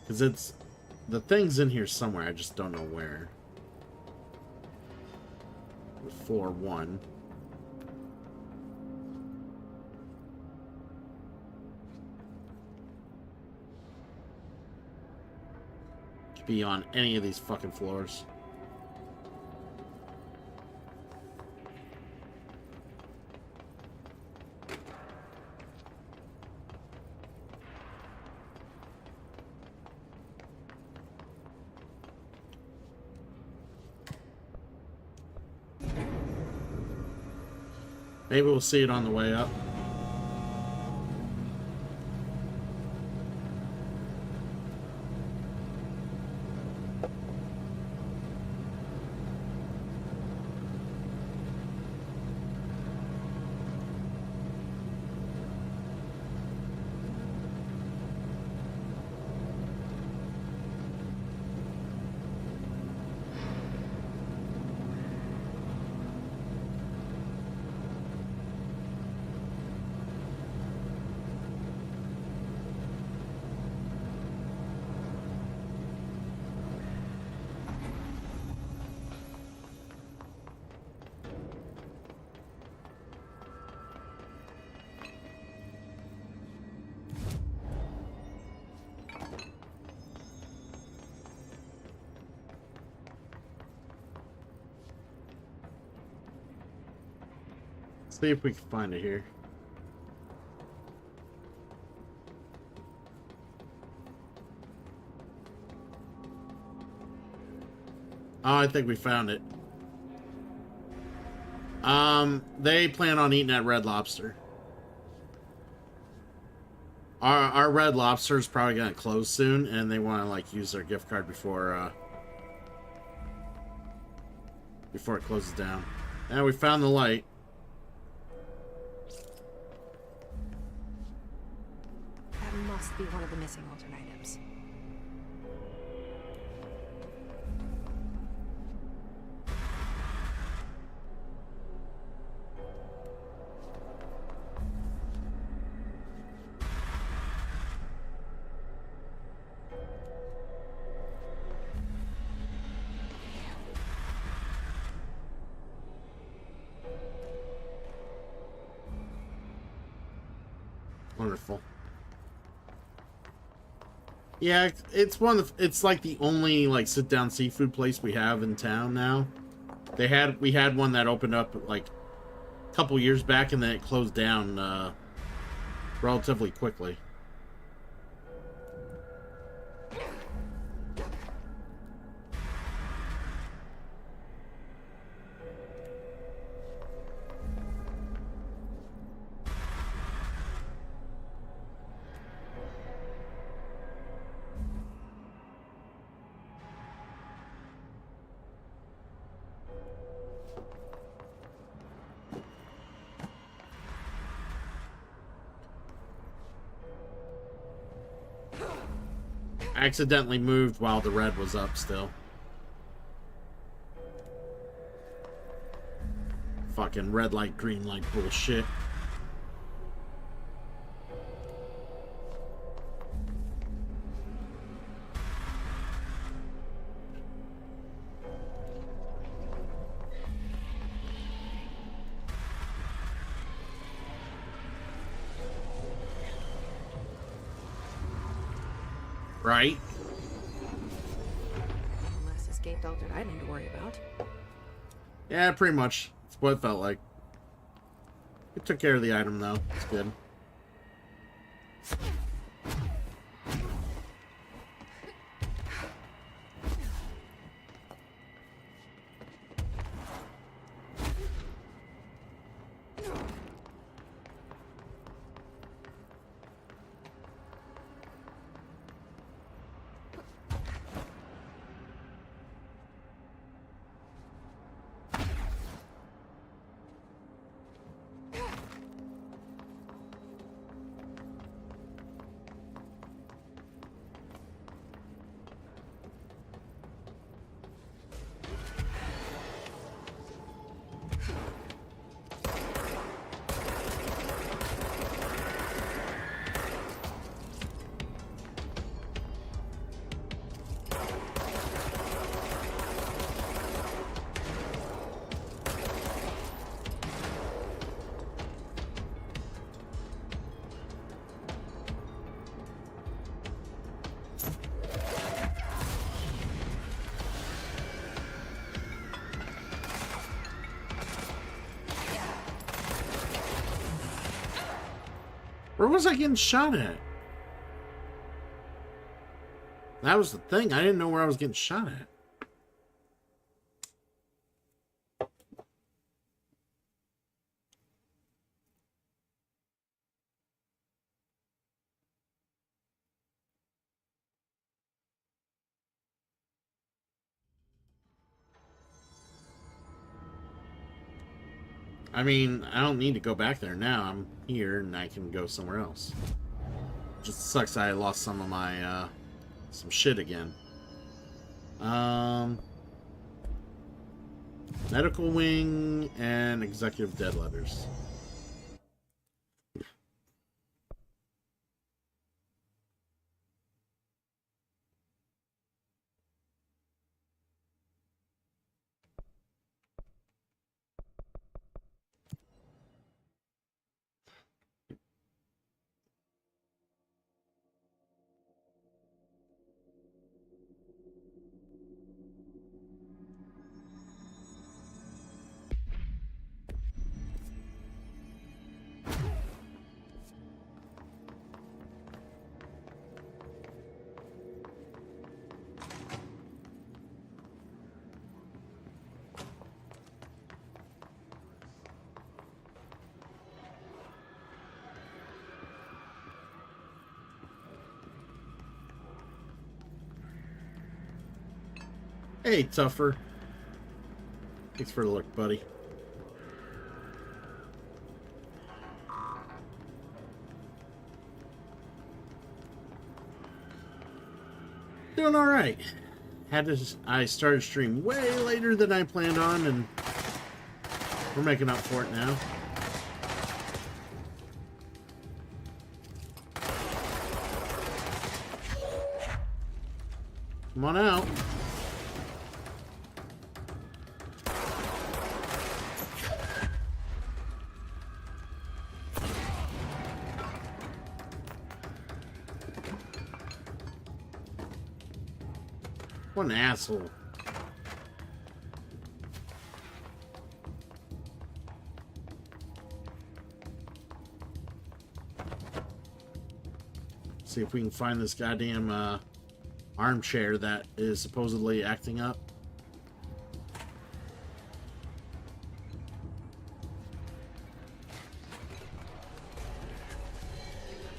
Because it's... The thing's in here somewhere, I just don't know where. Floor 1. Could be on any of these fucking floors. Maybe we'll see it on the way up. See if we can find it here. Oh, I think we found it. They plan on eating at Red Lobster. Our Red Lobster is probably gonna close soon, and they want to like use their gift card before it closes down. And we found the light. That must be one of the missing alternate items. Wonderful. Yeah, it's one of the, it's like the only like sit down seafood place we have in town now. We had one that opened up like a couple years back, and then it closed down relatively quickly. Accidentally moved while the red was up still. Fucking red light, green light bullshit. Right? Unless escaped alternate item to worry about. Yeah, pretty much. That's what it felt like. We took care of the item, though. It's good. Where was I getting shot at? That was the thing. I didn't know where I was getting shot at. I mean, I don't need to go back there now. I'm here and I can go somewhere else. Just sucks I lost some of my, some shit again. Medical wing and executive dead letters. Hey, Tougher. Thanks for the look, buddy. Doing all right. I started stream way later than I planned on, and we're making up for it now. Come on out. What an asshole. See if we can find this goddamn armchair that is supposedly acting up.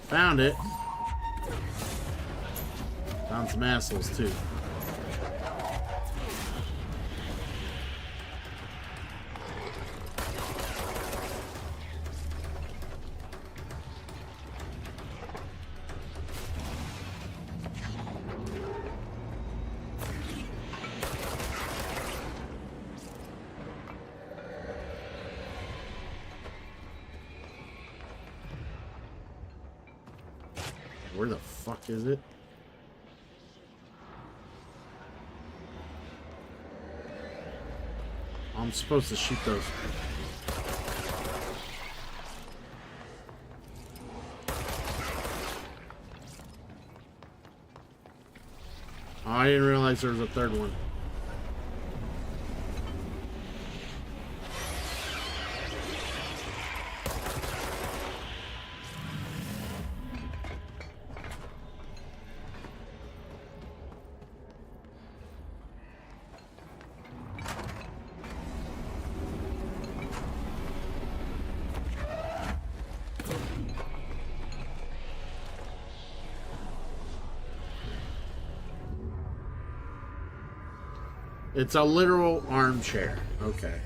Found it. Found some assholes too. Where the fuck is it? I'm supposed to shoot those. Oh, I didn't realize there was a third one. It's a literal armchair. Okay.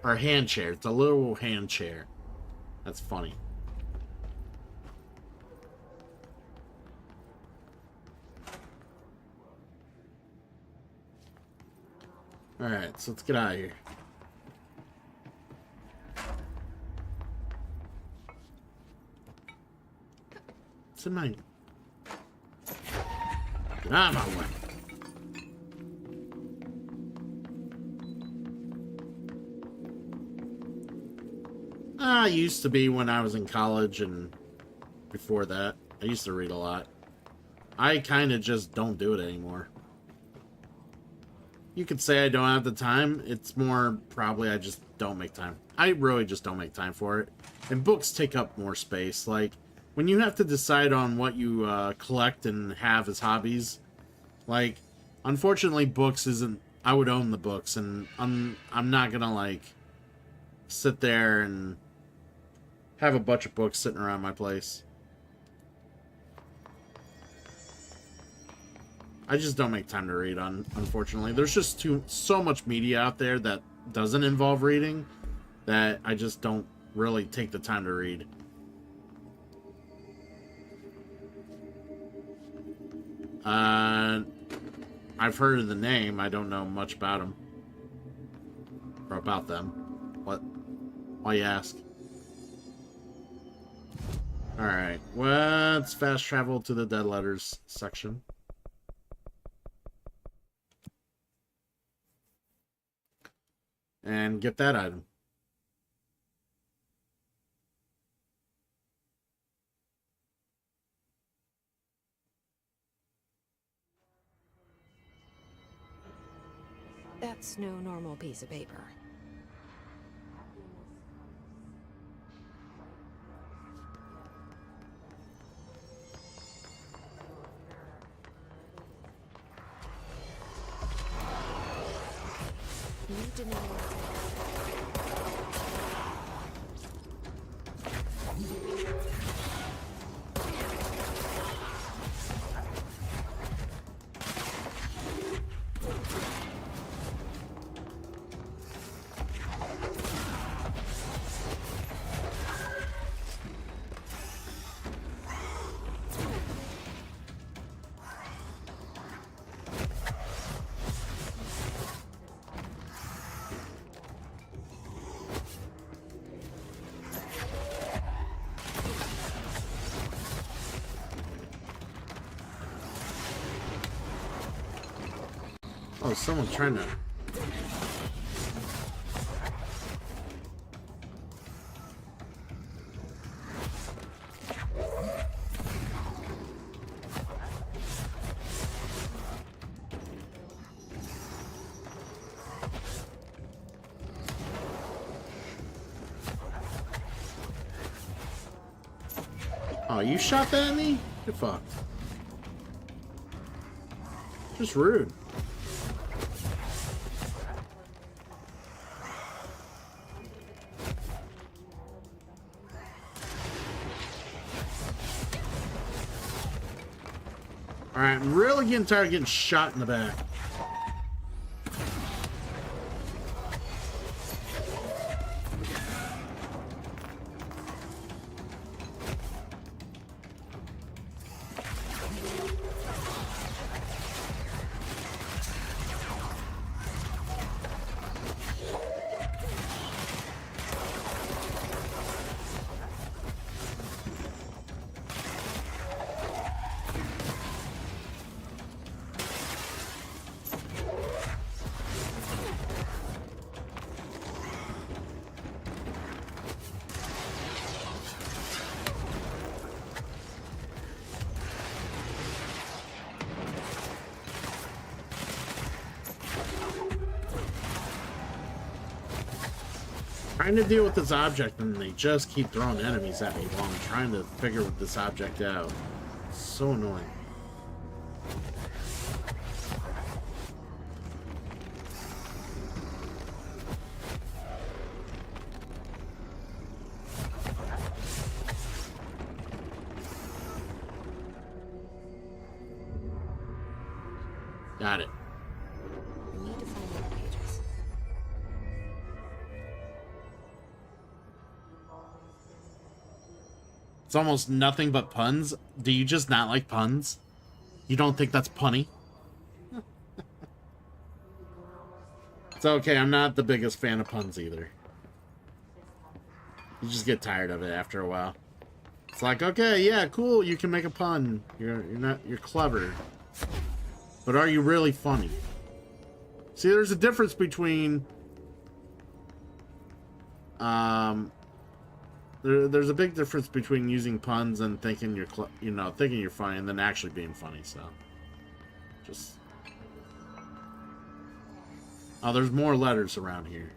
Or hand chair. It's a literal hand chair. That's funny. Alright, so let's get out of here. What's in my... Get out of my way. I used to be when I was in college, and before that, I used to read a lot. I kind of just don't do it anymore. You could say I don't have the time. It's more probably I just don't make time. I really just don't make time for it. And books take up more space. Like, when you have to decide on what you collect and have as hobbies, like, unfortunately, books isn't... I would own the books, and I'm not gonna, like, sit there and have a bunch of books sitting around my place. I just don't make time to read, unfortunately. There's just so much media out there that doesn't involve reading that I just don't really take the time to read. I've heard of the name. I don't know much about them. Or about them. What? Why you ask? Alright, let's fast travel to the dead letters section. And get that item. That's no normal piece of paper. Need to know what's Oh, someone's trying to... Oh, you shot that at me? You're fucked. Just rude. Alright, I'm really getting tired of getting shot in the back. Trying to deal with this object and they just keep throwing enemies at me while I'm trying to figure this object out. It's so annoying. Got it. We need to find more pages. It's almost nothing but puns. Do you just not like puns? You don't think that's punny? It's okay, I'm not the biggest fan of puns either. You just get tired of it after a while. It's like, okay, yeah, cool, you can make a pun. You're clever. But are you really funny? See, there's a difference between there's a big difference between using puns and thinking you're thinking you're funny and then actually being funny. So just Oh, there's more letters around here.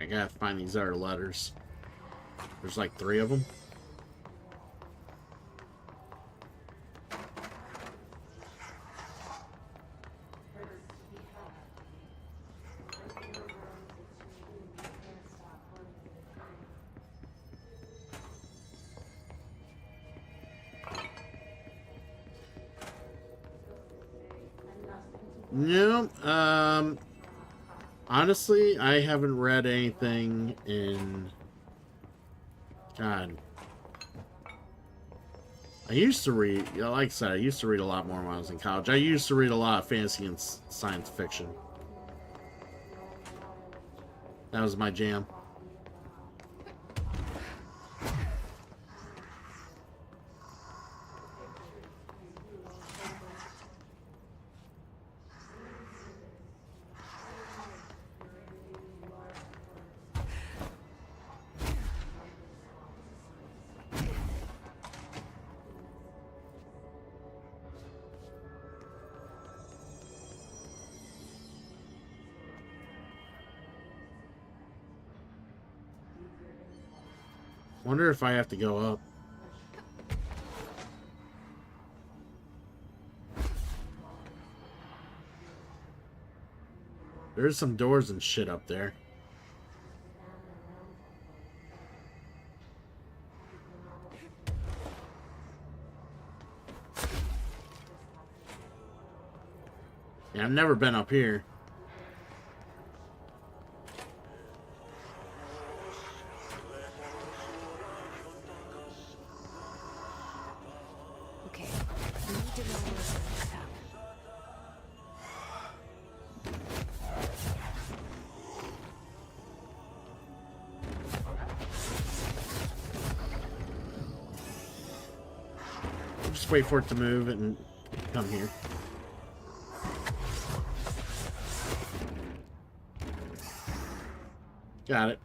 I gotta find these other letters. There's like 3 of them. No, honestly, I haven't read anything in... God. I used to read, you know, like I said, I used to read a lot more when I was in college. I used to read a lot of fantasy and science fiction. That was my jam. Wonder if I have to go up. There's some doors and shit up there. Yeah, I've never been up here. Okay. I need to know where it's at. Just wait for it to move and come here. Got it.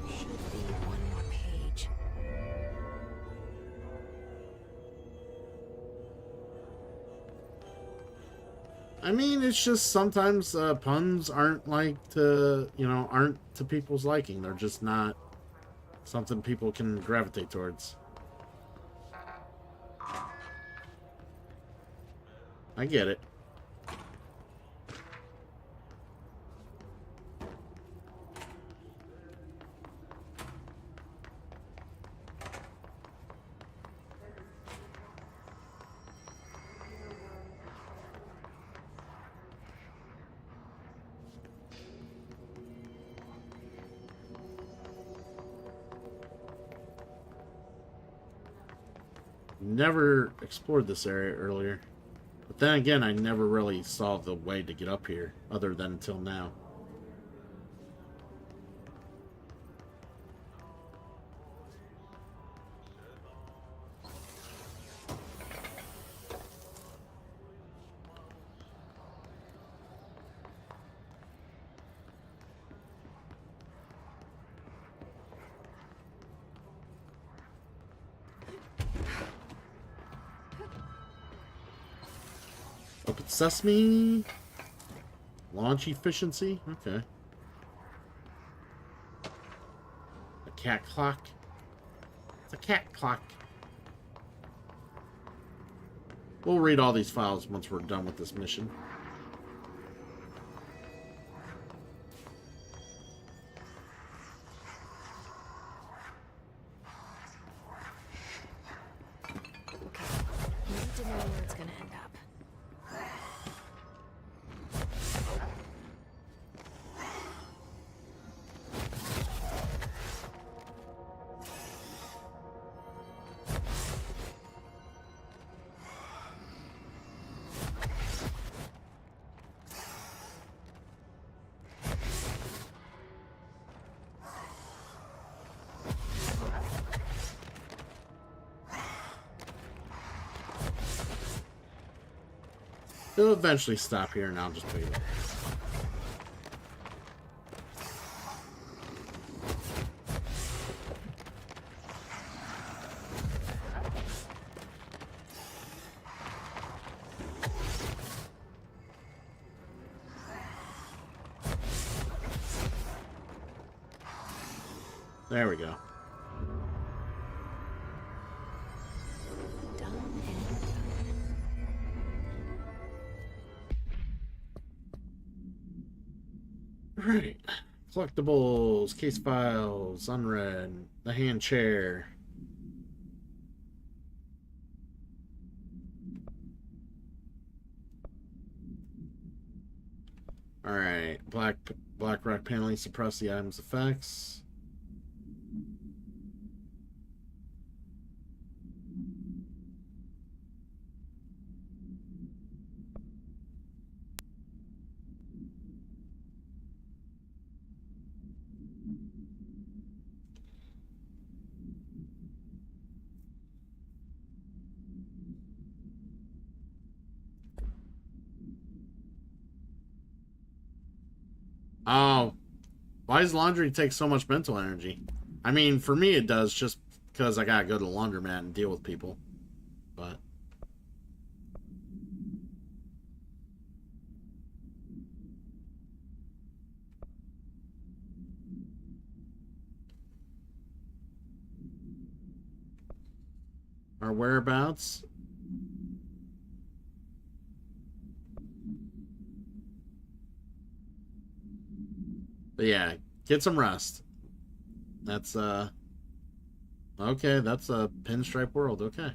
Should be one more page. I mean, it's just sometimes puns aren't like to, you know, aren't to people's liking. They're just not something people can gravitate towards. I get it. Never explored this area earlier. But then again, I never really saw the way to get up here, other than until now. Open sesame. Launch efficiency. Okay. A cat clock. It's a cat clock. We'll read all these files once we're done with this mission. Okay. I need to know where it's gonna end up. It'll eventually stop here, and I'll just wait. There we go. Done and done. Right. Collectibles, case files, unread, the hand chair. Alright. Black rock paneling, suppress the item's effects. Oh, why does laundry take so much mental energy? I mean, for me it does, just because I gotta go to the laundromat and deal with people. But our whereabouts? But yeah, get some rest. That's okay, that's a pinstripe world, okay.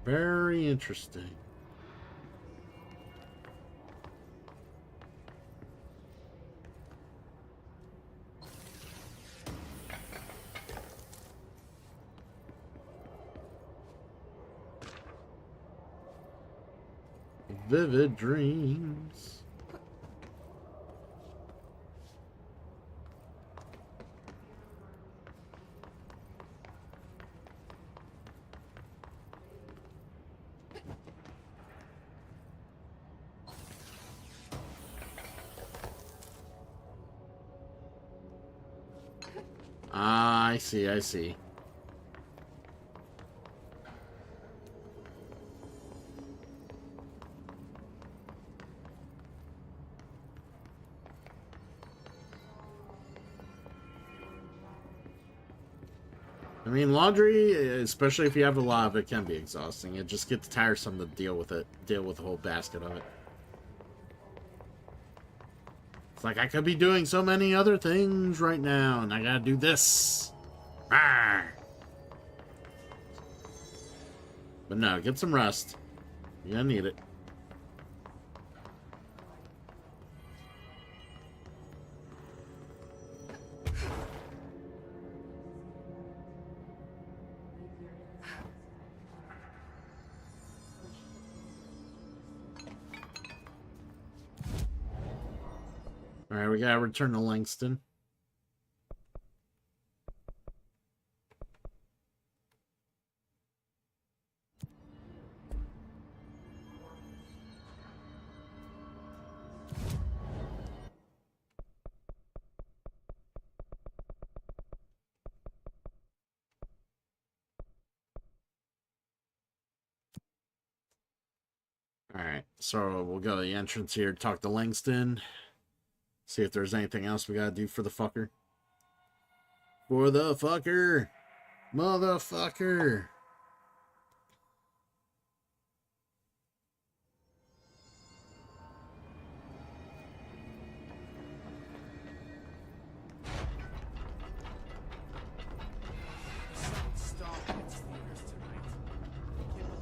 Very interesting. Vivid dreams. Ah, I see, I see. I mean, laundry, especially if you have a lot of it, can be exhausting. It just gets tiresome to deal with it, deal with the whole basket of it. It's like, I could be doing so many other things right now, and I gotta do this. Arrgh. But no, get some rest. You're gonna need it. Alright, we gotta return to Langston. Alright, so we'll go to the entrance here, talk to Langston. See if there's anything else we gotta do for the fucker. For the fucker! Motherfucker!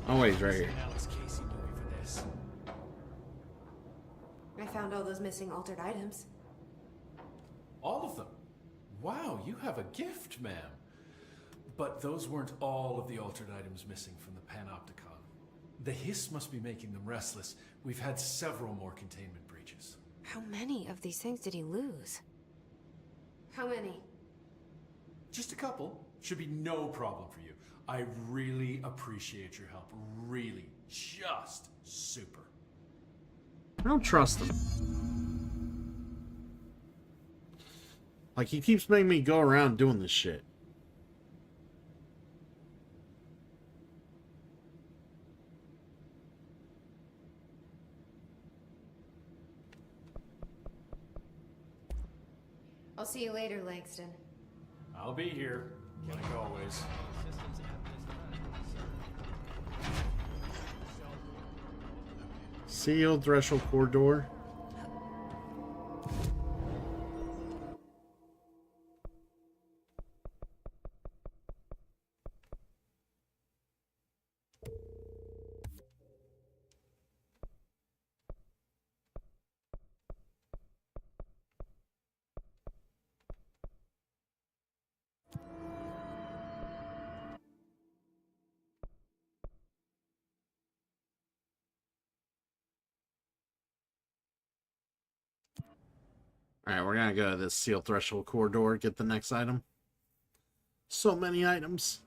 Oh wait, he's right here. I found all those missing altered items. All of them? Wow, you have a gift, ma'am. But those weren't all of the altered items missing from the Panopticon. The hiss must be making them restless. We've had several more containment breaches. How many of these things did he lose? How many? Just a couple. Should be no problem for you. I really appreciate your help. Really. Just super. I don't trust him. Like, he keeps making me go around doing this shit. I'll see you later, Langston. I'll be here, like always. Sealed threshold corridor. Alright, we're gonna go to this sealed threshold corridor, get the next item. So many items.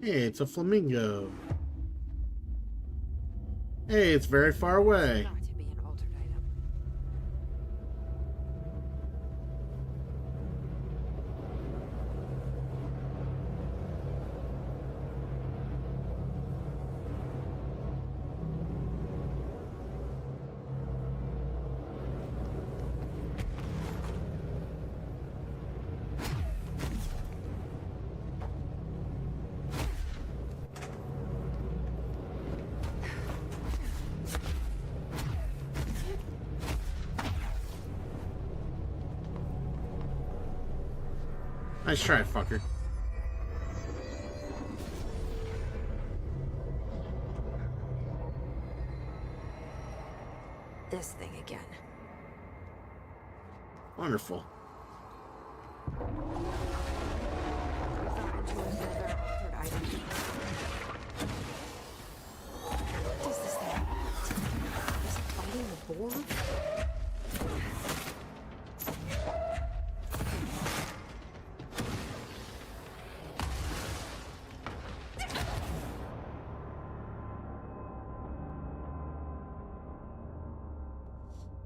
Hey, it's a flamingo. Hey, it's very far away. Got to be an altered item. Nice try, fucker. This thing again. Wonderful. Got into another altered item. What does this thing want? Is it fighting the board?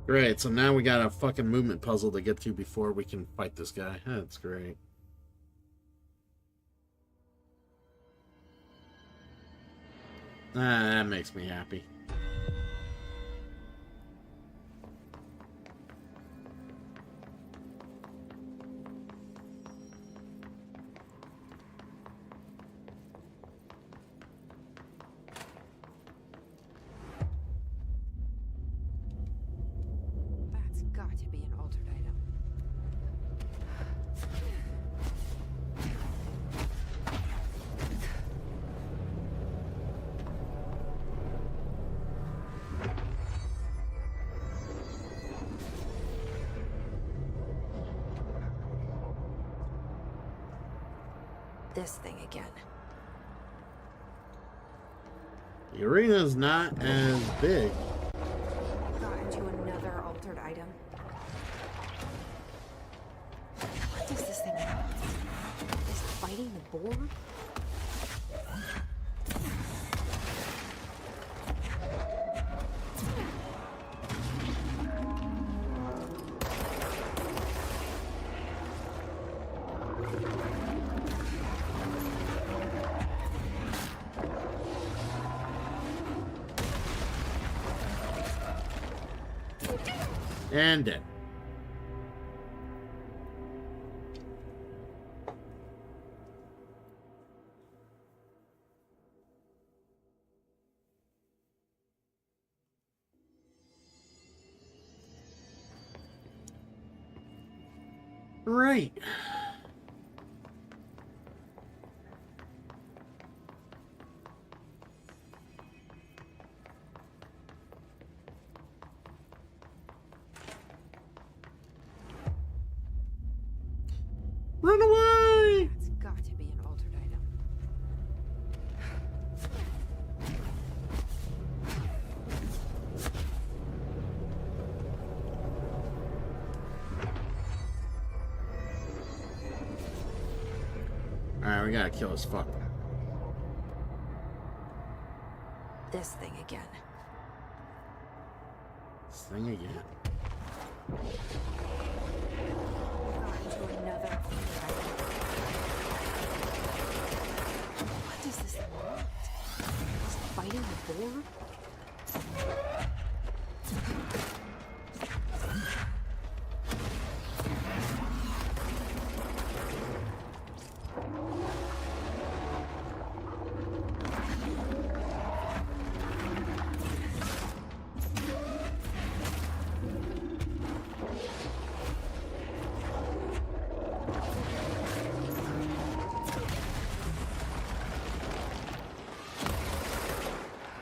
Great, so now we got a fucking movement puzzle to get to before we can fight this guy. That's great. That makes me happy. That's got to be an altered item. This thing again. The arena's not as big. Got into another altered item. What does this thing want? Is it fighting the board? And dead. Right. Run away! That's got to be an altered item. Alright, we gotta kill this fucker. This thing again. This thing again. Got into another altered item. What does this thing want? Is it fighting the board?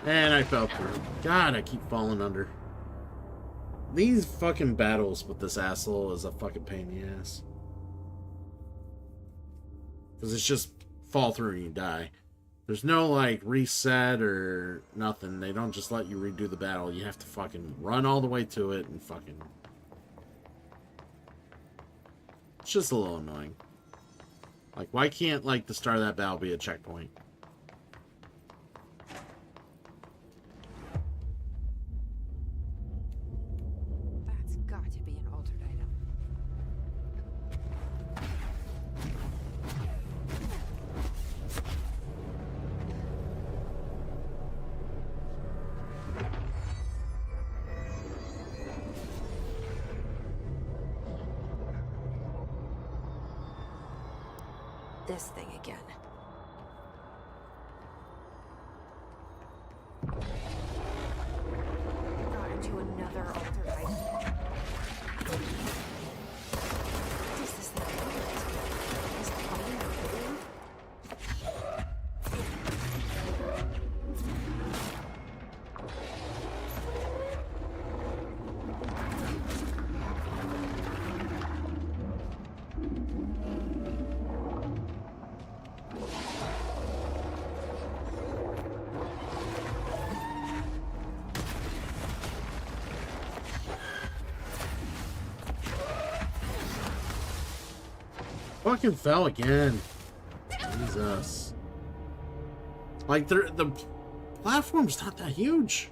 And I fell through. God, I keep falling under. These fucking battles with this asshole is a fucking pain in the ass. Because it's just fall through and you die. There's no, like, reset or nothing. They don't just let you redo the battle. You have to fucking run all the way to it and fucking... It's just a little annoying. Like, why can't, like, the start of that battle be a checkpoint? That's got to be an altered item. This thing again. Got into another altered item. What does this thing want? Is it fighting the board? Fucking fell again. Jesus. Like, the platform's not that huge.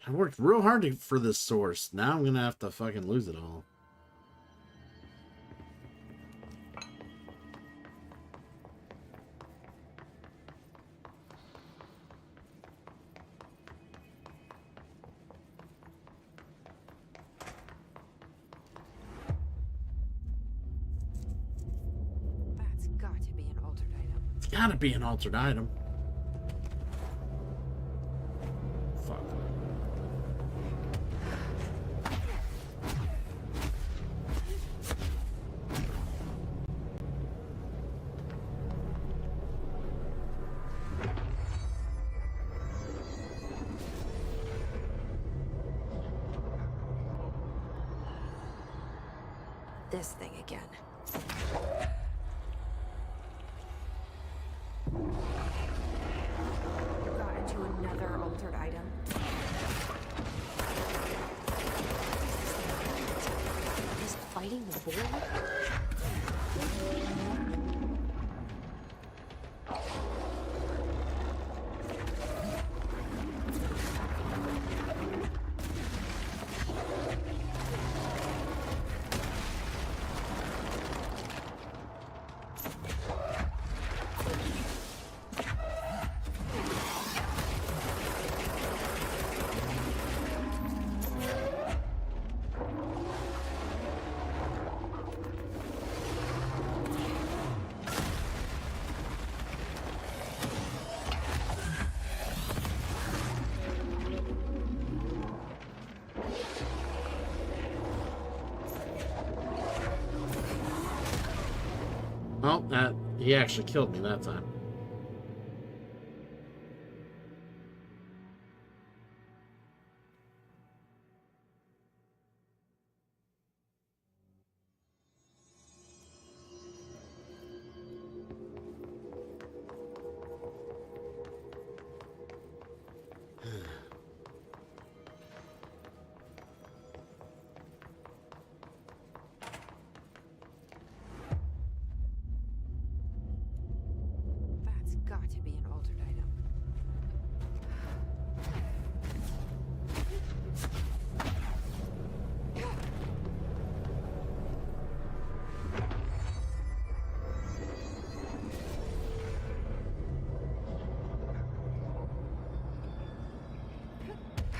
I worked real hard for this source. Now I'm gonna have to fucking lose it all. That's got to be an altered item. It's gotta be an altered item. Fuck. This thing again. Got into another altered item. Is it fighting the board? Well, that he actually killed me that time. That's got to be an altered item.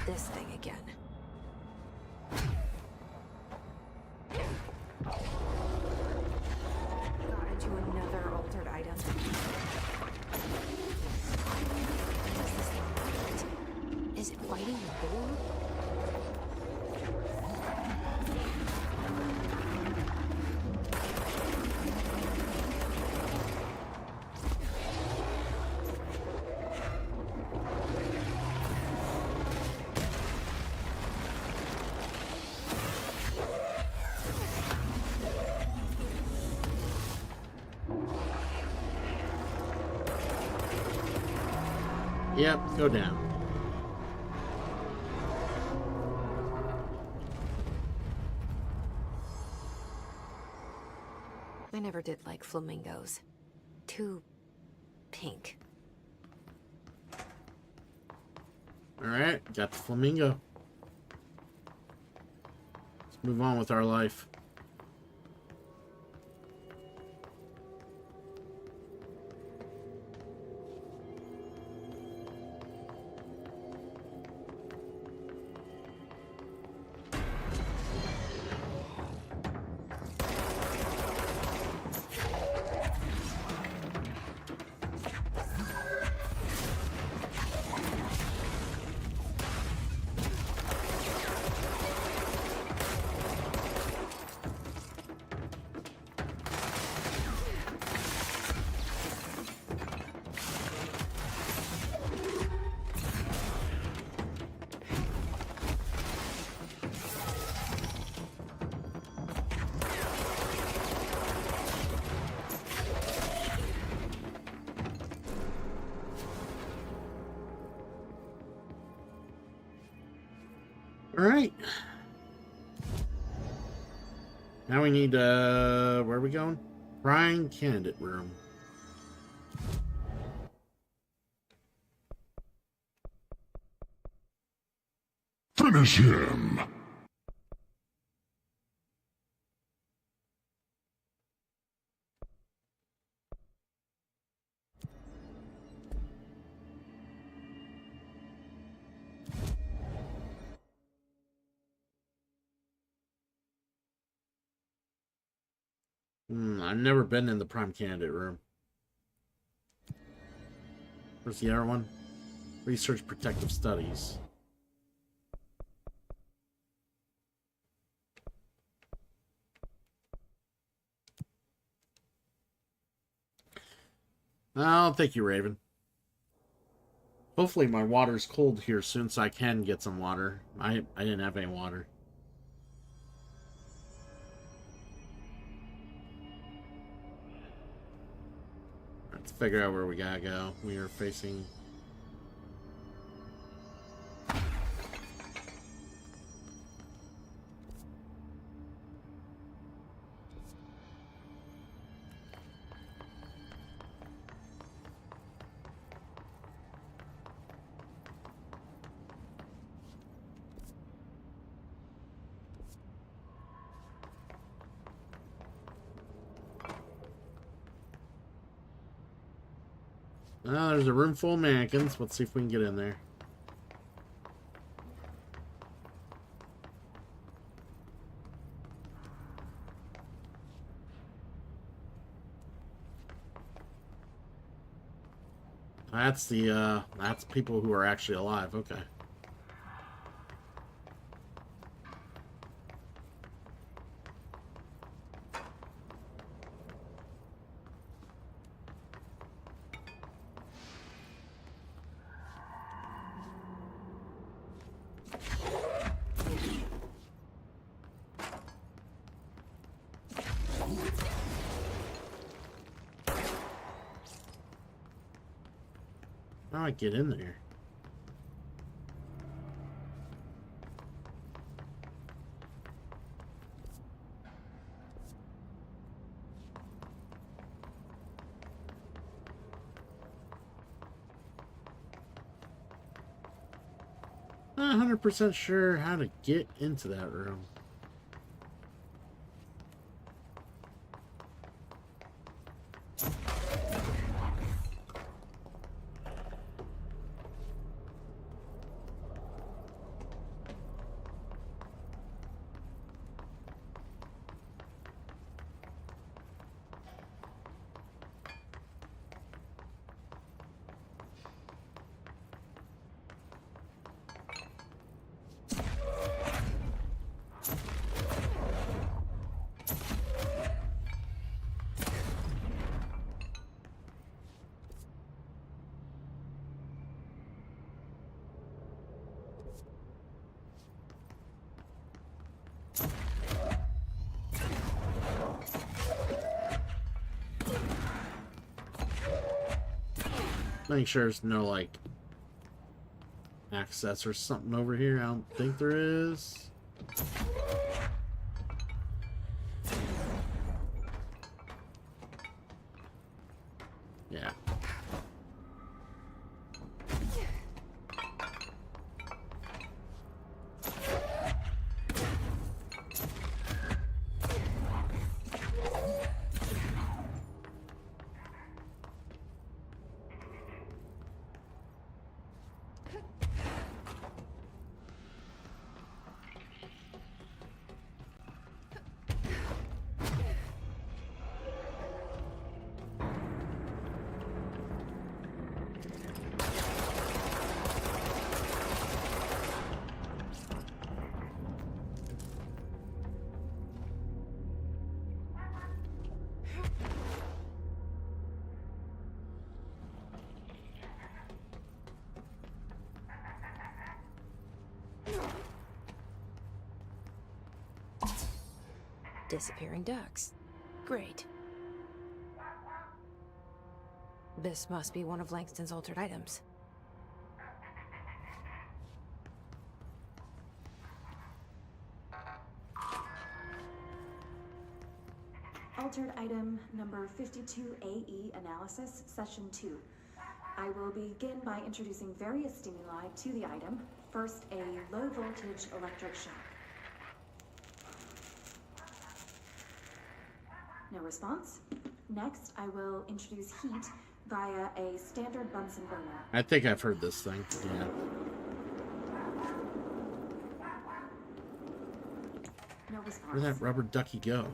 This thing again. Got into another altered item. Does this thing hurt? Is it fighting the bull? Yep, go down. I never did like flamingos. Too pink. Alright, got the flamingo. Let's move on with our life. Alright. Now we need, where are we going? Prime candidate room. Finish him! I've never been in the prime candidate room. Where's the other one? Research protective studies. I'll take you, Raven. Hopefully my water's cold here soon so I can get some water. I didn't have any water. Let's figure out where we gotta go. We are facing... Oh, there's a room full of mannequins. Let's see if we can get in there. That's the, that's people who are actually alive. Okay. How do I get in there? Not 100% sure how to get into that room. Making sure there's no, like, access or something over here. I don't think there is. Yeah. Disappearing ducks. Great. This must be one of Langston's altered items. Altered item number 52AE analysis, session 2. I will begin by introducing various stimuli to the item. First, a low voltage electric shock. No response. Next, I will introduce heat via a standard Bunsen burner. I think I've heard this thing. Yeah. No response. Where'd that rubber ducky go?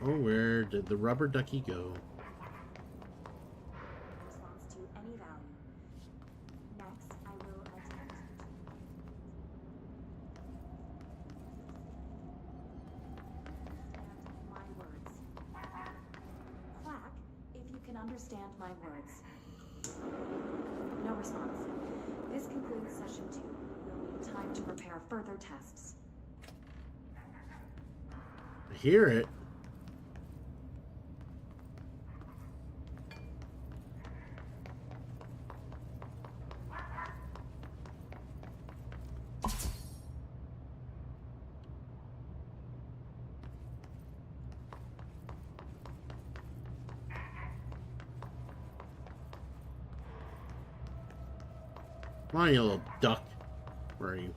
Where did the rubber ducky go? Response to any value. Next, I will attempt to my words. Clack, if you can understand my words. No response. This concludes session 2. We'll need time to prepare further tests. I hear it. Come on, you little duck. Where are you?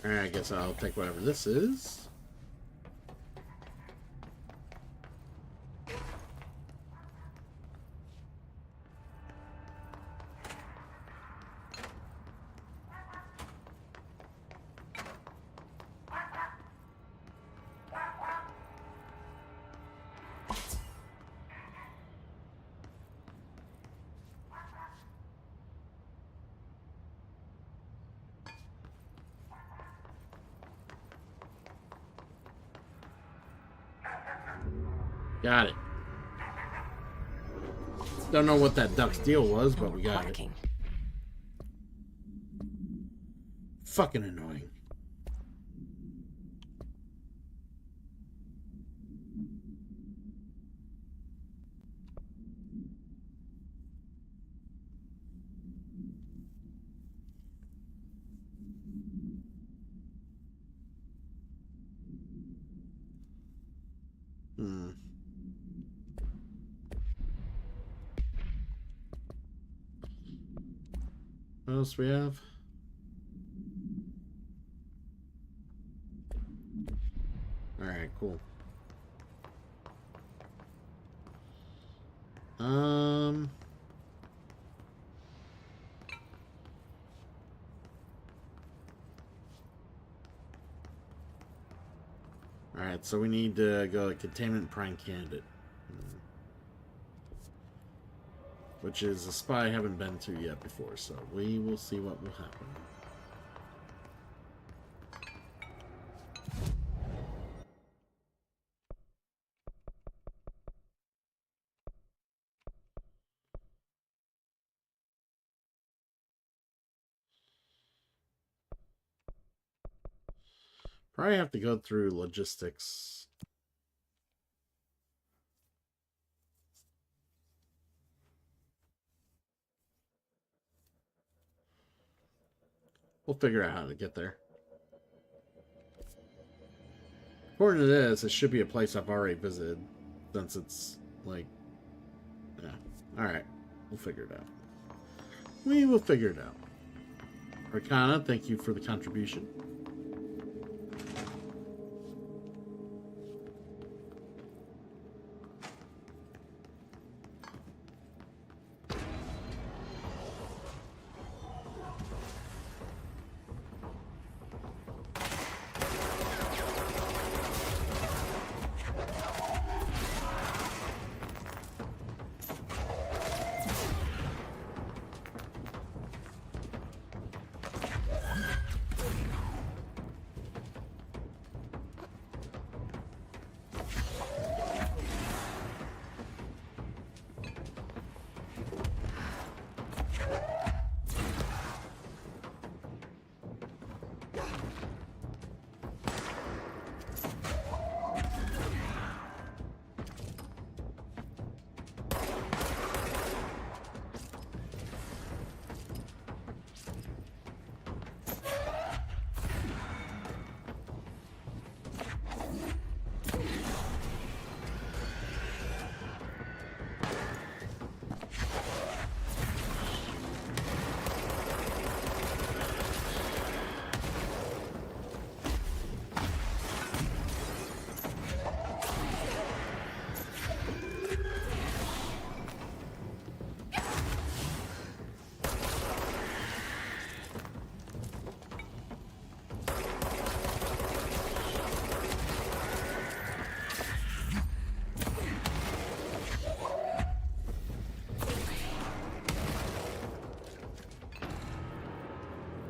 Alright, I guess I'll take whatever this is. Got it. Don't know what that duck's deal was, but we got it. Fucking annoying. What else we have? Alright, cool. Alright, so we need to go to Containment Prime Candidate. Which is a spot I haven't been to yet before, so we will see what will happen. Probably have to go through logistics. We'll figure out how to get there. According to this, it should be a place I've already visited, since it's like, yeah. Alright, we'll figure it out. We will figure it out. Arcana, thank you for the contribution.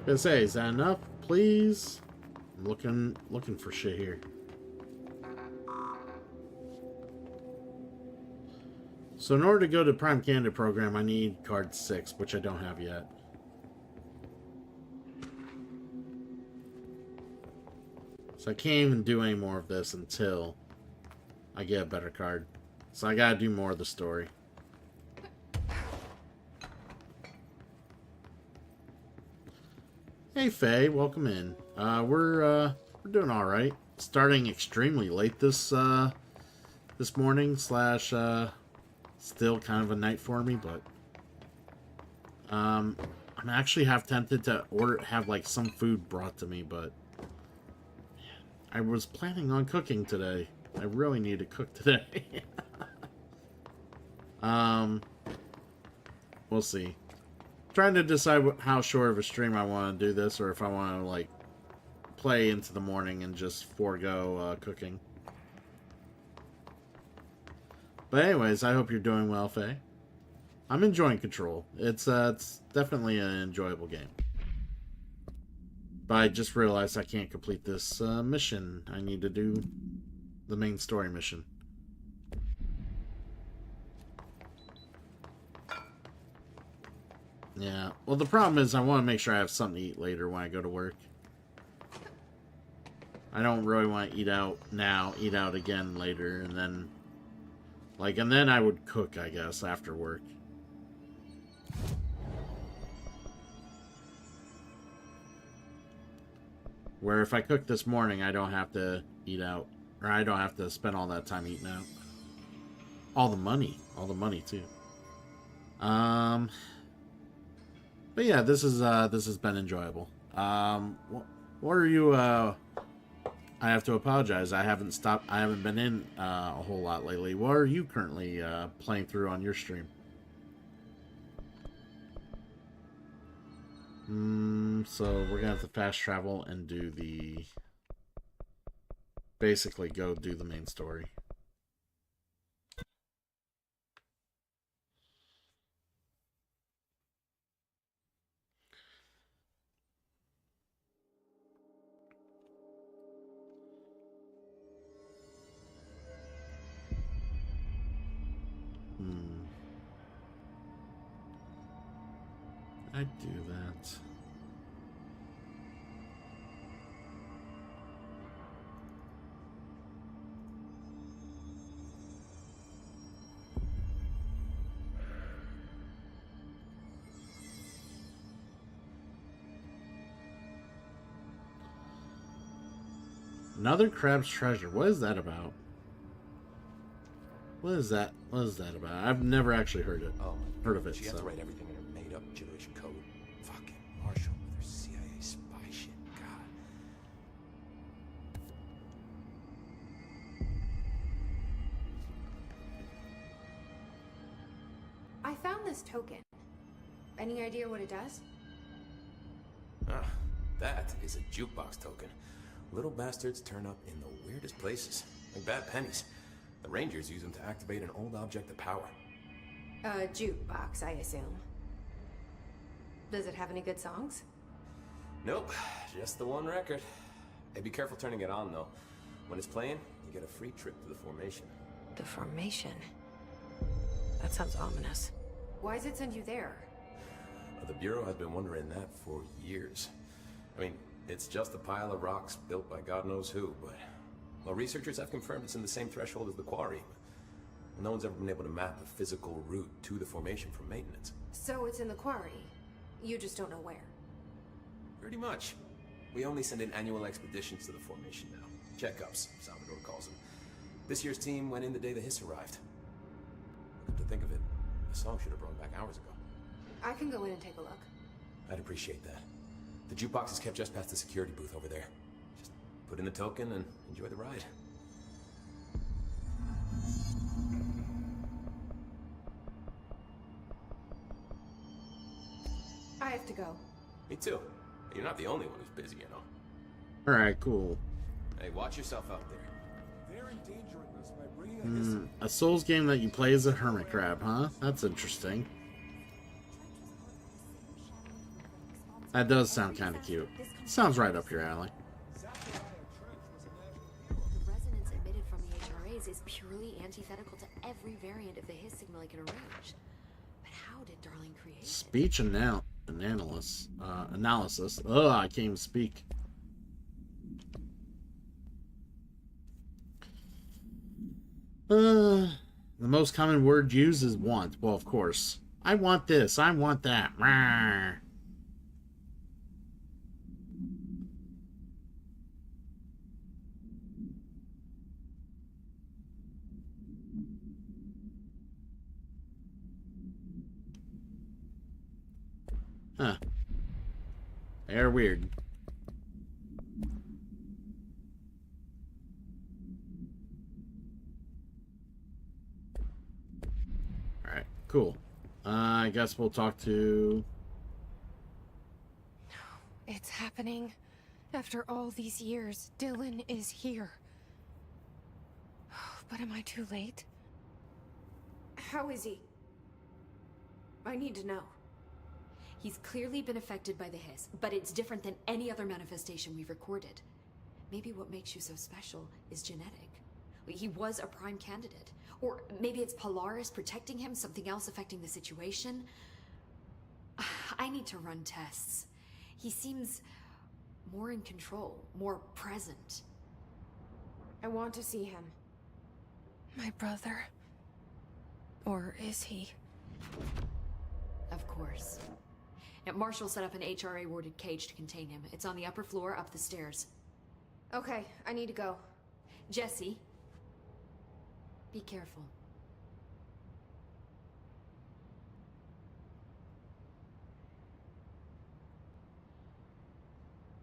Gonna say, is that enough? Please? I'm looking for shit here. So in order to go to Prime Candidate program, I need card 6, which I don't have yet. So I can't even do any more of this until I get a better card. So I gotta do more of the story. Hey Faye, welcome in. We're doing all right. Starting extremely late this morning / still kind of a night for me, but I'm actually half tempted to have like some food brought to me, but I was planning on cooking today. I really need to cook today. We'll see. Trying to decide how short of a stream I want to do this, or if I want to like play into the morning and just forego cooking. But anyways, I hope you're doing well, Faye. I'm enjoying Control. It's definitely an enjoyable game. But I just realized I can't complete this mission. I need to do the main story mission. Yeah. Well, the problem is I want to make sure I have something to eat later when I go to work. I don't really want to eat out now, eat out again later, and then... and then I would cook, I guess, after work. Where if I cook this morning, I don't have to eat out. Or I don't have to spend all that time eating out. All the money, too. But yeah, this has been enjoyable. What are you, I have to apologize. I haven't been in a whole lot lately. What are you currently playing through on your stream? So we're gonna have to fast travel and do the... Basically go do the main story. I'd do that. Another crab's treasure. What is that about? What is that? What is that about? I've never actually heard it. Oh, heard of it. she has to write everything in her made-up gibberish code. Fucking Marshall with her CIA spy shit. God. I found this token. Any idea what it does? Ah, that is a jukebox token. Little bastards turn up in the weirdest places, like bad pennies. The Rangers use them to activate an old object of power. A jukebox, I assume. Does it have any good songs? Nope, just the one record. Hey, be careful turning it on, though. When it's playing, you get a free trip to the formation. The formation? That sounds ominous. Why does it send you there? The Bureau has been wondering that for years. I mean, it's just a pile of rocks built by God knows who, but... Well, researchers have confirmed it's in the same threshold as the quarry. No one's ever been able to map a physical route to the formation for maintenance. So it's in the quarry. You just don't know where. Pretty much. We only send in annual expeditions to the formation now. Checkups, Salvador calls them. This year's team went in the day the hiss arrived. Come to think of it, the song should have brought back hours ago. I can go in and take a look. I'd appreciate that. The jukebox is kept just past the security booth over there. Just put in the token and enjoy the ride. I have to go. Me too. You're not the only one who's busy, you know. Alright, cool. Hey, watch yourself out there. They're endangering us by bringing A Souls game that you play as a hermit crab, huh? That's interesting. That does sound kind of cute. Sounds right up your alley. The resonance emitted from the HRAs is purely antithetical to every variant of the Hiss signal I can arrange. But how did Darling create it? Speech analysis. Ugh, I can't even speak. The most common word used is want. Well, of course. I want this. I want that. Rawr. Huh. They're weird. Cool. I guess we'll talk to... It's happening. After all these years, Dylan is here. But am I too late? How is he? I need to know. He's clearly been affected by the hiss, but it's different than any other manifestation we've recorded. Maybe what makes you so special is genetic. He was a prime candidate. Or maybe it's Polaris protecting him, something else affecting the situation. I need to run tests. He seems more in control, more present. I want to see him. My brother? Or is he? Of course. Now, Marshall set up an HRA-warded cage to contain him. It's on the upper floor, up the stairs. Okay, I need to go. Jesse, be careful.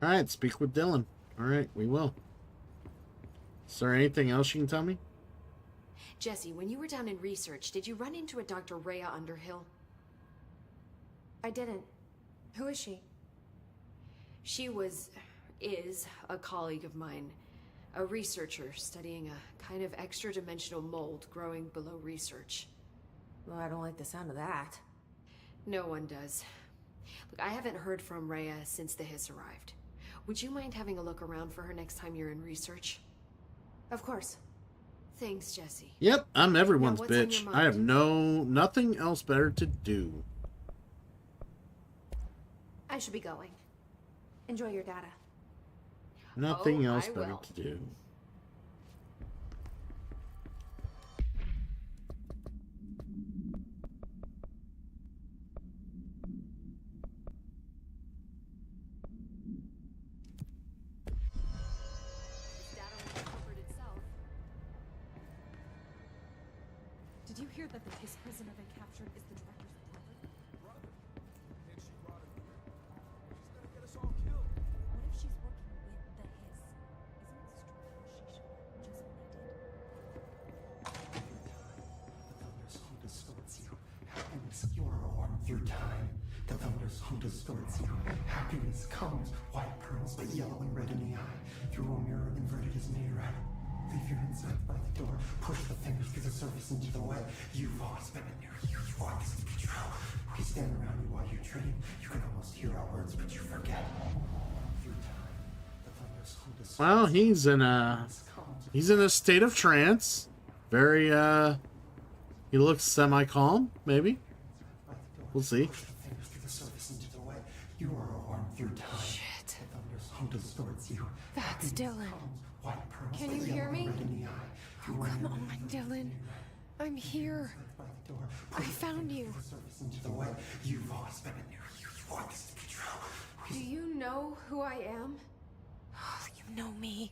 All right, speak with Dylan. All right, we will. Is there anything else you can tell me? Jesse, when you were down in research, did you run into a Dr. Rhea Underhill? I didn't. Who is she? She is a colleague of mine. A researcher studying a kind of extra-dimensional mold growing below research. Well, I don't like the sound of that. No one does. Look, I haven't heard from Rhea since the hiss arrived. Would you mind having a look around for her next time you're in research? Of course. Thanks, Jesse. Yep, I'm everyone's what's on bitch. your I have mind? nothing else better to do. I should be going. Enjoy your data. Nothing Oh, else I better will. to do. Did you hear that the hiss prisoner they captured is the director's brother? Brother. And she brought him here. She's gonna get us all killed. What if she's working with the hiss? Isn't it strange she showed up just when they did? The thunders who distorts you. Happiness, you are warm through time. The thunders who distorts you. Happiness comes, white pearls, but yellow and red in the eye. Through a mirror inverted is made right. Leave your insides by the door. Push the fingers through the surface into the wet. You've always been in there. You want this to be true. We stand around you while you dream. You can almost hear our words, but you forget. Through time, the thunders who distorts Well, he's in a state of trance. Very he looks semi-calm, maybe. We'll see. Push the fingers through the surface into the wet. You are a worm through time. Shit. The thunders who distorts you. That's Dylan. White pearls, Can but you yellow hear and me? red in the eye. Oh, come on, Dylan. I'm here. By the door. I found you. The surface into the wet. You've always been in there. You want this to be true. Do you know who I am? Oh, you know me.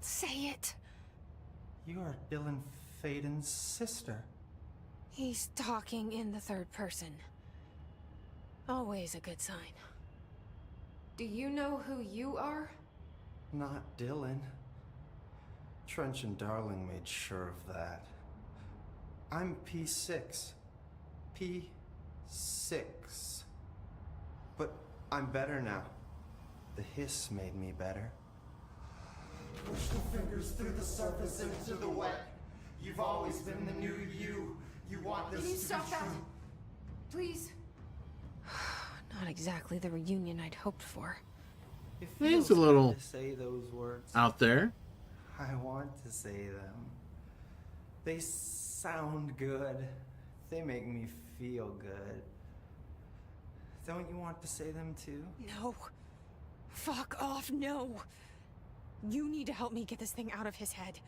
Say it. You are Dylan Faden's sister. He's talking in the third person. Always a good sign. Do you know who you are? Not Dylan. Trench and Darling made sure of that. I'm P6. P6. But I'm better now. The hiss made me better. Push the fingers through the surface into the wet. You've always been the new you. You want this Can you to stop be that? true. Please. Not exactly the reunion I'd hoped for. It He's feels a little good to say those words. out there. I want to say them. They sound good. They make me feel good. Don't you want to say them too? No. Fuck off, no. You need to help me get this thing out of his head.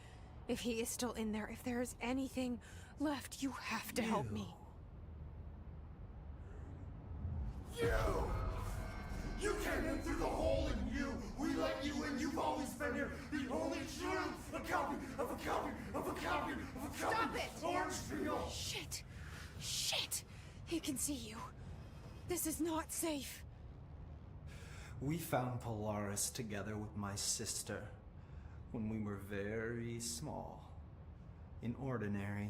If he is still in there, if there is anything left, you have to help me. You came in through the hole in you. We let you in. You've always been here. The only truth. A copy of a copy of a copy of a copy. Stop it! Orange peel. Shit. Shit. He can see you. This is not safe. We found Polaris together with my sister when we were very small and ordinary.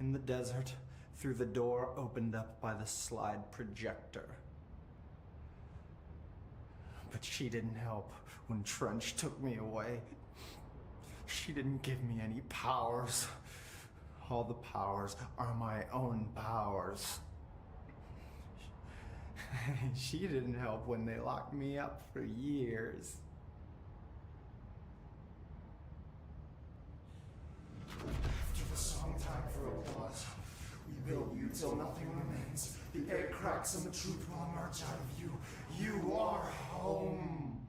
in the desert, through the door opened up by the slide projector. But she didn't help when Trench took me away. She didn't give me any powers. All the powers are my own powers. She didn't help when they locked me up for years. After the song time for applause, we build you till nothing remains. The egg cracks and the truth will emerge out of you. You are home.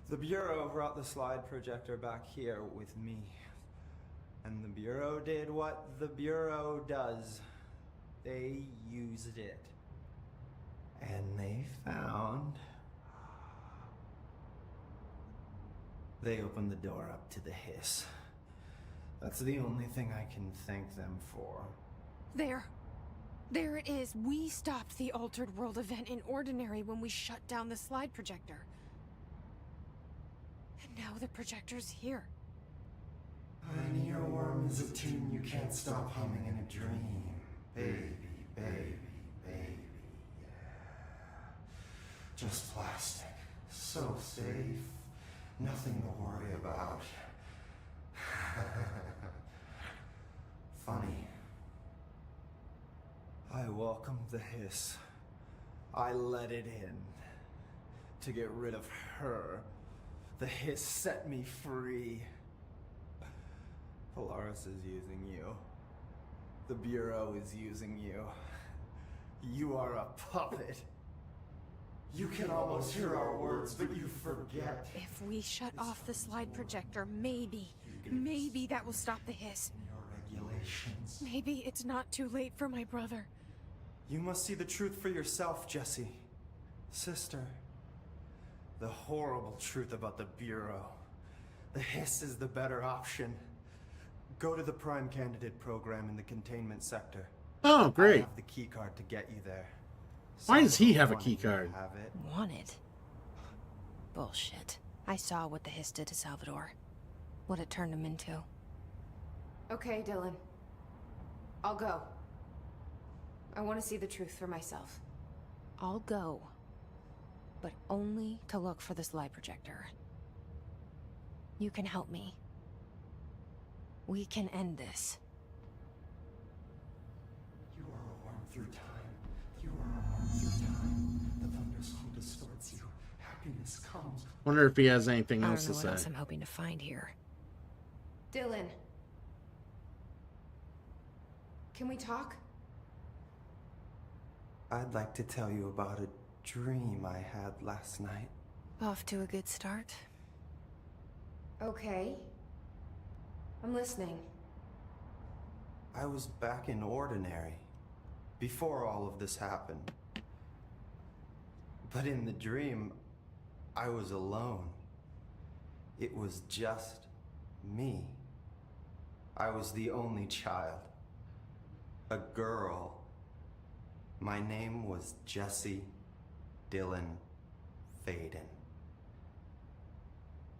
The Bureau brought the slide projector back here with me. And the Bureau did what the Bureau does. They used it. And they found... They opened the door up to the hiss. That's the only thing I can thank them for. There. There it is. We stopped the Altered World event in Ordinary when we shut down the slide projector. And now the projector's here. An earworm is a tune you can't stop humming in a dream. Baby, baby, baby, yeah. Just plastic. So safe. Nothing to worry about. Funny. I welcomed the hiss. I let it in. To get rid of her. The hiss set me free. Polaris is using you. The Bureau is using you. You are a puppet. You can almost hear our words, but you forget. If we shut off the slide projector, maybe that will stop the hiss. Your regulations. Maybe it's not too late for my brother. You must see the truth for yourself, Jesse. Sister. The horrible truth about the Bureau. The hiss is the better option. Go to the Prime Candidate program in the containment sector. Oh, great. I have the key card to get you there. Why does he have a Someone key wanted you to card? have it. Want it? Bullshit. I saw what the hiss did to Salvador. What it turned him into. Okay, Dylan. I'll go. I want to see the truth for myself. I'll go. But only to look for the slide projector. You can help me. We can end this. You are a worm through time. You are a worm through time. The thunderstorm distorts you. Happiness comes. Wonder if he has anything I else don't to know what else say. I'm hoping to find here. Dylan. Can we talk? I'd like to tell you about a dream I had last night. Off to a good start. Okay. I'm listening. I was back in Ordinary, before all of this happened. But in the dream, I was alone. It was just me. I was the only child. A girl. My name was Jesse Dylan Faden.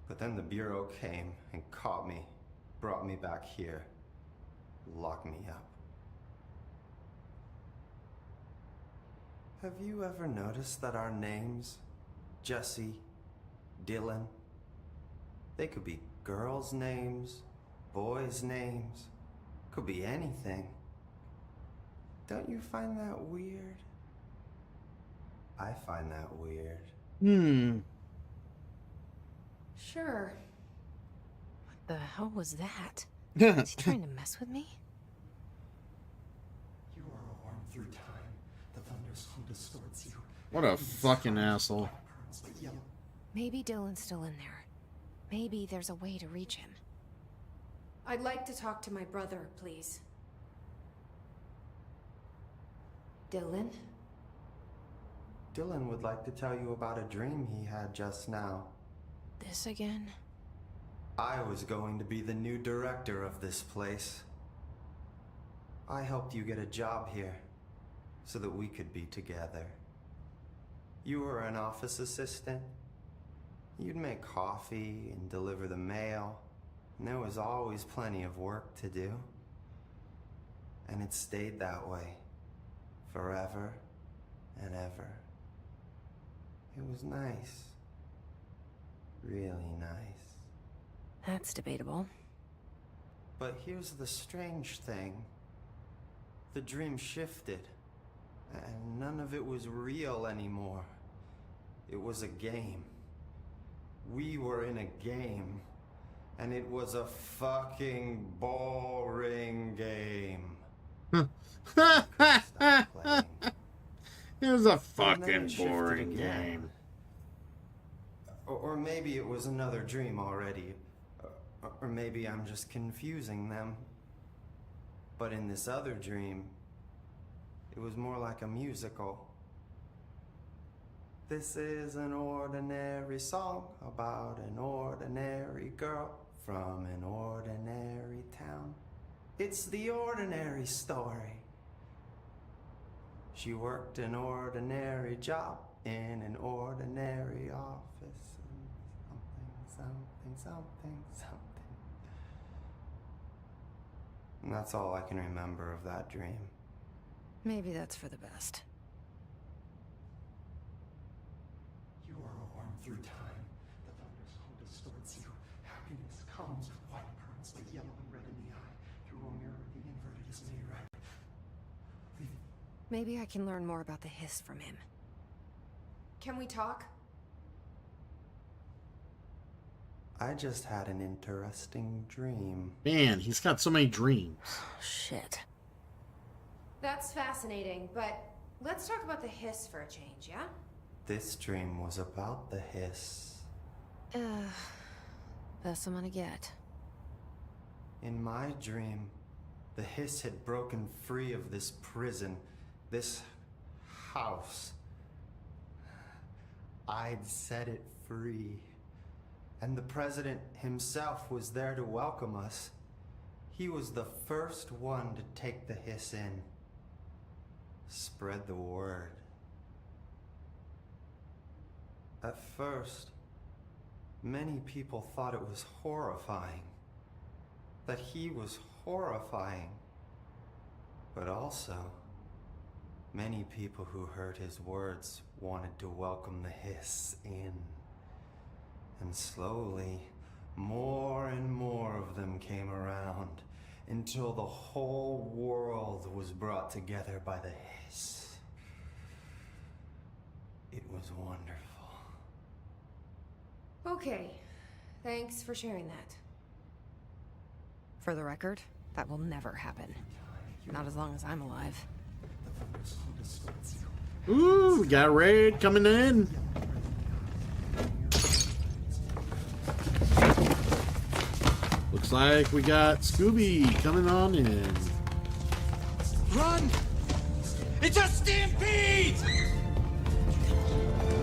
But then the Bureau came and caught me, brought me back here, locked me up. Have you ever noticed that our names, Jesse, Dylan, they could be girls' names, boys' names, could be anything. Don't you find that weird? I find that weird. Sure. What the hell was that? Is he trying to mess with me? You are a worm through time. The thunderstorm distorts you. What a fucking asshole. Maybe Dylan's still in there. Maybe there's a way to reach him. I'd like to talk to my brother, please. Dylan? Dylan would like to tell you about a dream he had just now. This again? I was going to be the new director of this place. I helped you get a job here, so that we could be together. You were an office assistant. You'd make coffee and deliver the mail, And there was always plenty of work to do. And it stayed that way. Forever and ever. It was nice. Really nice. That's debatable. But here's the strange thing. The dream shifted. And none of it was real anymore. It was a game. We were in a game. And it was a fucking boring game. It Playing. was a And then fucking it shifted boring again. game. Or maybe it was another dream already. Or maybe I'm just confusing them. But in this other dream, it was more like a musical. This is an ordinary song about an ordinary girl from an ordinary town. It's the ordinary story. She worked an ordinary job in an ordinary office. And something. And that's all I can remember of that dream. Maybe that's for the best. You are a worm through time. The thunder's home distorts you. Happiness comes, white pearls, but yellow and red in the eye. Through a mirror, the inverted is made right. Maybe I can learn more about the hiss from him. Can we talk? I just had an interesting dream. Man, he's got so many dreams. Shit. That's fascinating, but let's talk about the hiss for a change, yeah? This dream was about the hiss. Best I'm gonna get. In my dream, the hiss had broken free of this prison, this house. I'd set it free. And the president himself was there to welcome us. He was the first one to take the hiss in. Spread the word. At first, many people thought it was horrifying. That he was horrifying. But also, many people who heard his words wanted to welcome the hiss in. And slowly, more and more of them came around, until the whole world was brought together by the hiss. It was wonderful. Okay. Thanks for sharing that. For the record, that will never happen. Not as long as I'm alive. The thunder's home distorts you. Ooh, we got a raid coming in. Looks like we got Scooby coming on in. Run! It's a stampede!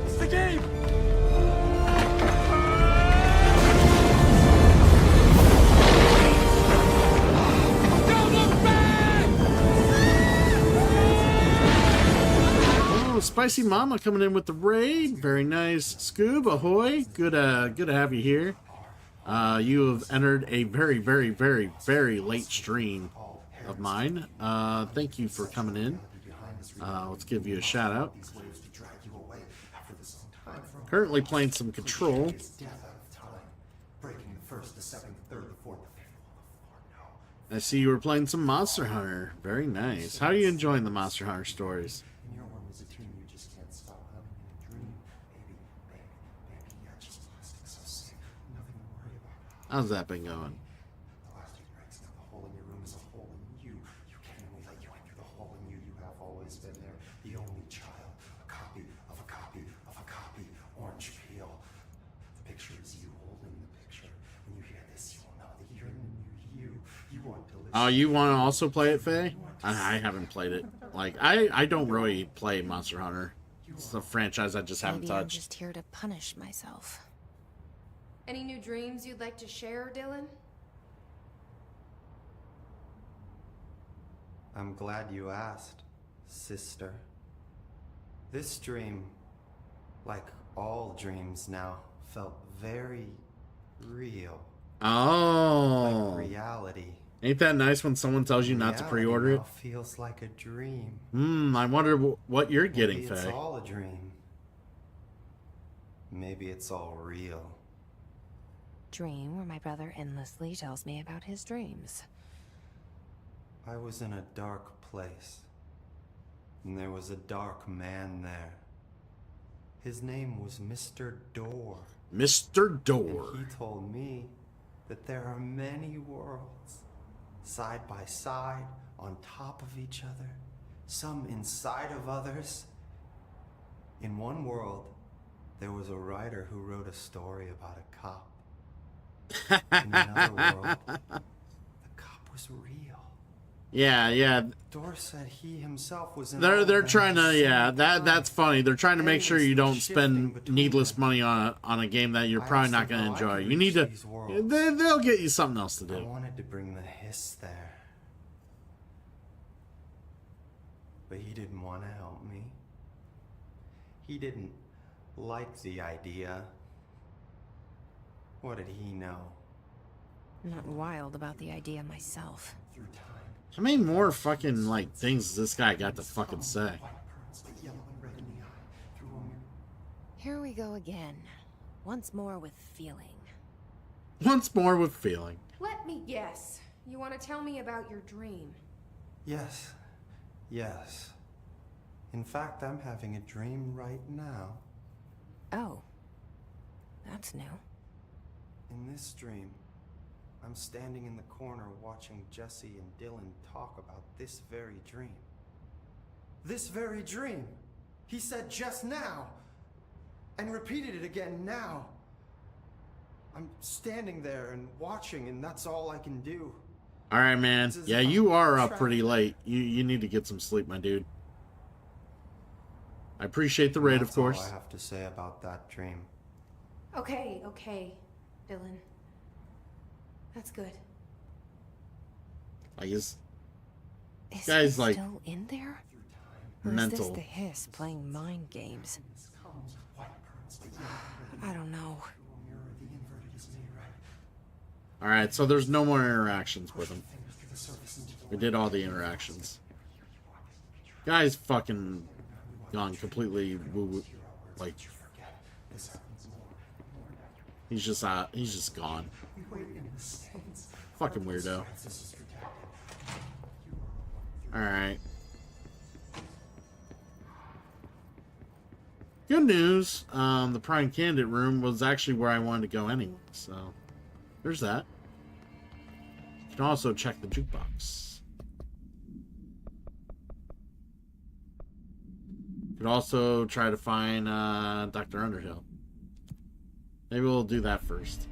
It's the game! Don't look back! Oh, Spicy Mama coming in with the raid. Very nice. Scoob, ahoy. Good to have you here. You have entered a very, very, very, very late stream of mine. Thank you for coming in. Let's give you a shout out. Currently playing some Control. I see you were playing some Monster Hunter. Very nice. How are you enjoying the Monster Hunter stories? How's that been going? The last 2 breaks now. The hole in your room is a hole in you. You can only let you in through the hole in you. You have always been there. The only child. A copy of a copy of a copy. Orange peel. The picture is you holding the picture. When you hear this, you will know that you're the new you. You want to live. Oh, you want to also play it, Faye? I haven't played it. Like, I don't really play Monster Hunter. It's a franchise I just haven't Maybe I'm touched. just here to punish myself. Any new dreams you'd like to share, Dylan? I'm glad you asked, sister. This dream, like all dreams now, felt very real. Oh. Like reality. Ain't that nice when someone tells you not to pre-order it? Now feels like a dream. I wonder what you're getting, Maybe it's Faye. all a dream. Maybe it's all real. Dream where my brother endlessly tells me about his dreams. I was in a dark place, and there was a dark man there. His name was Mr. Door. Mr. Door. And he told me that there are many worlds, side by side, on top of each other, some inside of others. In one world, there was a writer who wrote a story about a cop. In another world, the cop was real. Yeah. Door said he himself was in They're trying to, that's funny. They're trying to make sure you don't spend needless money on a game that you're probably not going to enjoy. You need to, they'll get you something else to do. I wanted to bring the hiss there, but he didn't want to help me. He didn't like the idea. What did he know? I'm not wild about the idea myself. Through time. How many more fucking, like, things this guy got to fucking say? Here we go again. Once more with feeling. Once more with feeling. Let me guess. You want to tell me about your dream? Yes. In fact, I'm having a dream right now. Oh. That's new. In this dream, I'm standing in the corner watching Jesse and Dylan talk about this very dream. This very dream! He said just now! And repeated it again now! I'm standing there and watching, and that's all I can do. Alright, man. Yeah, you are up pretty late. You need to get some sleep, my dude. I appreciate the raid, of course. That's all I have to say about that dream. Okay, Dylan. That's good. Like, is guy's like still in there? Or mental. is this the hiss playing mind games? I don't know. Alright, so there's no more interactions with him. We did all the interactions. Guy's fucking gone completely woo-woo. Like, he's just gone. Fucking weirdo. Alright. Good news. The prime candidate room was actually where I wanted to go anyway, so there's that. You can also check the jukebox. You can also try to find Dr. Underhill. Maybe we'll do that first.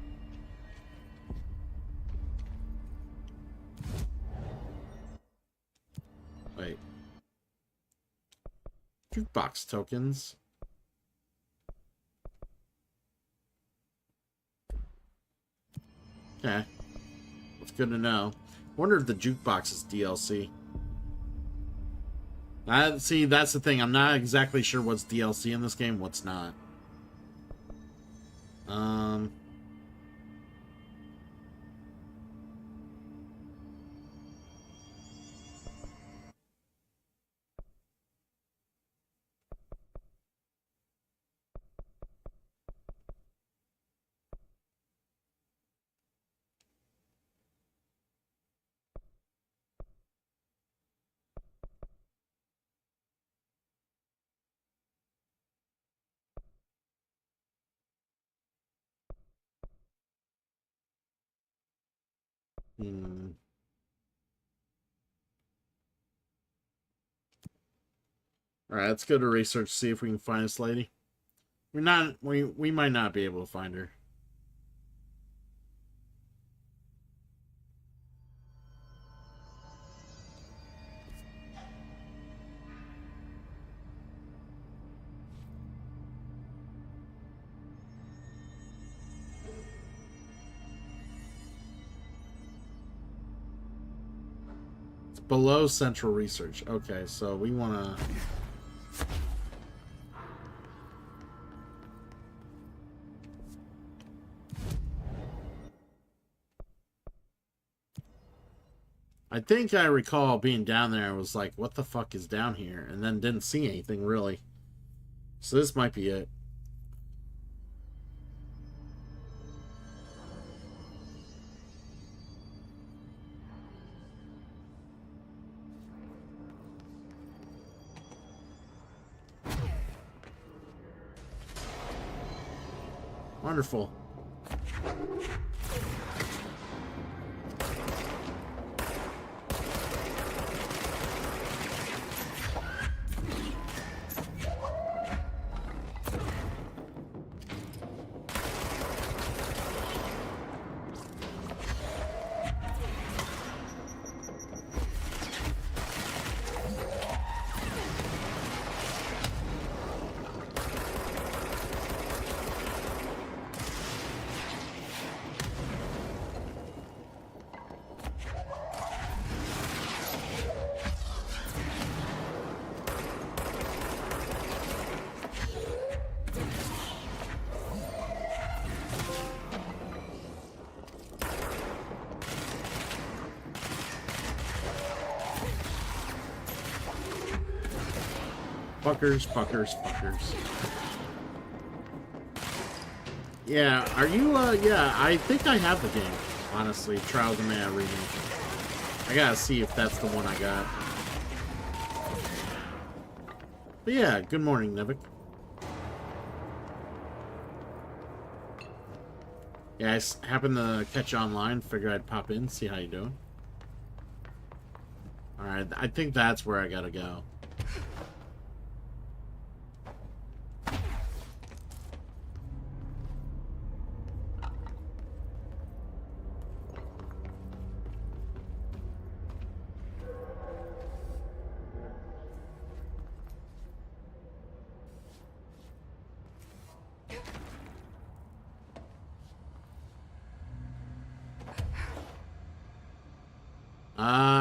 Wait. Jukebox tokens. Okay. That's good to know. Wonder if the jukebox is DLC. See, that's the thing. I'm not exactly sure what's DLC in this game, what's not. Alright, let's go to research, see if we can find this lady. We might not be able to find her. It's below central research. Okay, so we want to... I think I recall being down there and was like, what the fuck is down here? And then didn't see anything really. So this might be it. Wonderful. Fuckers, fuckers, fuckers. Yeah, are you, yeah, I think I have the game, honestly. Trials of Mana Remake. I gotta see if that's the one I got. But yeah, good morning, Nevik. Yeah, I happened to catch you online, figure I'd pop in, see how you doing. Alright, I think that's where I gotta go.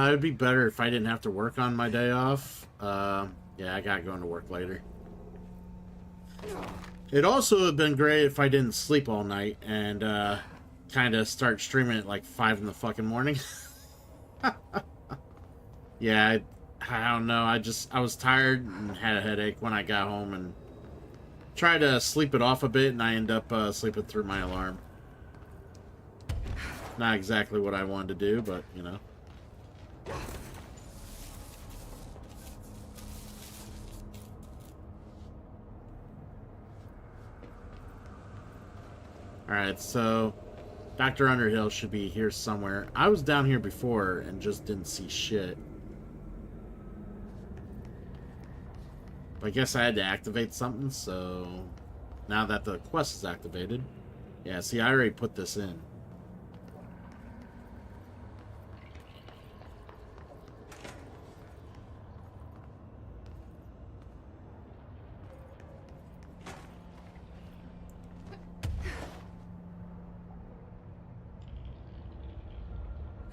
It'd be better if I didn't have to work on my day off. Yeah, I got going to work later. It'd also have been great if I didn't sleep all night and kind of start streaming at like 5 in the fucking morning. Yeah, I don't know. I was tired and had a headache when I got home and tried to sleep it off a bit, and I end up sleeping through my alarm. Not exactly what I wanted to do, but you know. Alright, so Dr. Underhill should be here somewhere. I was down here before and just didn't see shit. But I guess I had to activate something, so now that the quest is activated. Yeah, see, I already put this in.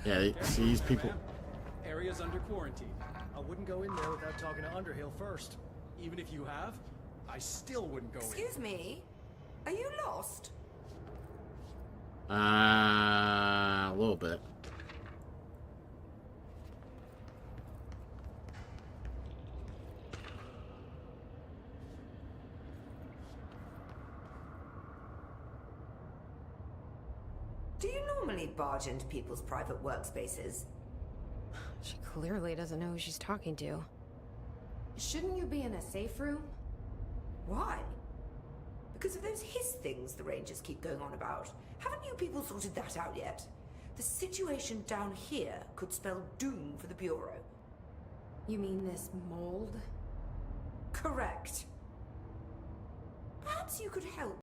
Yeah, see these people. Area's under quarantine. I wouldn't go in there without talking to Underhill first. Even if you have, I still wouldn't go in. Excuse me? Are you lost? A little bit. Do you normally barge into people's private workspaces? She clearly doesn't know who she's talking to. Shouldn't you be in a safe room? Why? Because of those hiss things the Rangers keep going on about. Haven't you people sorted that out yet? The situation down here could spell doom for the Bureau. You mean this mold? Correct. Perhaps you could help